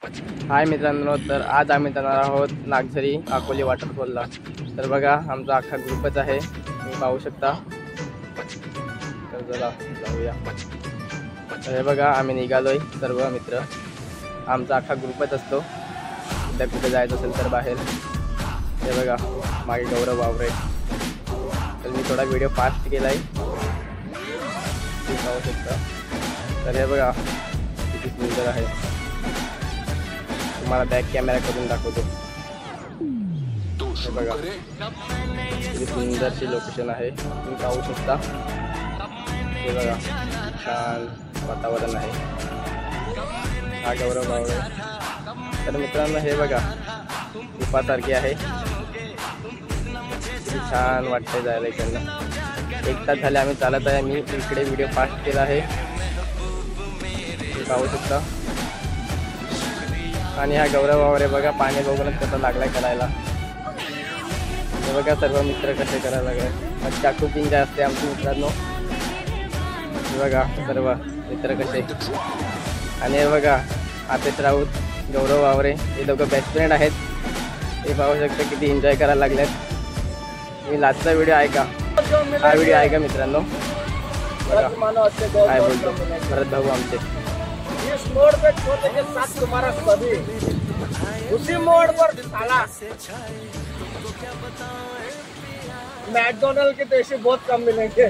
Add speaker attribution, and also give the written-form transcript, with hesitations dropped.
Speaker 1: हाय मित्रांनो, तर आज आम्ही जाणार आहोत नागझरी अकोली वॉटरफॉलला। तर बघा आमचा अख्खा ग्रुपच आहे, तुम्ही पाहू शकता। तर चला जाऊया। तर हे बघा आम्ही निघालोय सर्व मित्र, आमचा अख्खा ग्रुपच असतो उद्या कुठे जायचं असेल तर बाहेर। हे बघा मागे गौरव वावरे। तर मी थोडा व्हिडिओ फास्ट केलाय, तुम्ही पाहू शकता। तर हे बघा किती सुंदर आहे, तुम्हाला बॅक कॅमेरा करून दाखवतो। हे बघा किती सुंदरशी लोकेशन आहे, तुम्ही पाहू शकता। हे बघा छान वातावरण आहे, हा गौरव बावळे। तर मित्रांनो हे बघा गुफासारखी आहे, किती छान वाटतंय जायला इकडनं। 1 तास झाले आम्ही चालत आहे, मी इकडे व्हिडिओ फास्ट केला आहे, तुम्ही पाहू शकता। आणि हा गौरव वावरे बघा पाणी बघूनच कसं लागलाय करायला। हे बघा सर्व मित्र कसे करायला लागले, मजा खूप एन्जॉय असते आमच्या मित्रांनो। हे बघा सर्व मित्र कसे। आणि हे बघा आतिश राऊत, गौरव वावरे हे दोघं बेस्ट फ्रेंड आहेत, हे पाहू शकता किती एन्जॉय करायला लागलेत। मी लास्टचा व्हिडिओ आहे का, हा व्हिडिओ आहे का मित्रांनो, बघा काय बोलतो भरत भाऊ आमचे।
Speaker 2: इस मोड़ पे छोटे के साथ तुम्हारा सभी उसी मोड़ पर साला मैकडोनल्ड के देशी बहुत कम मिलेंगे।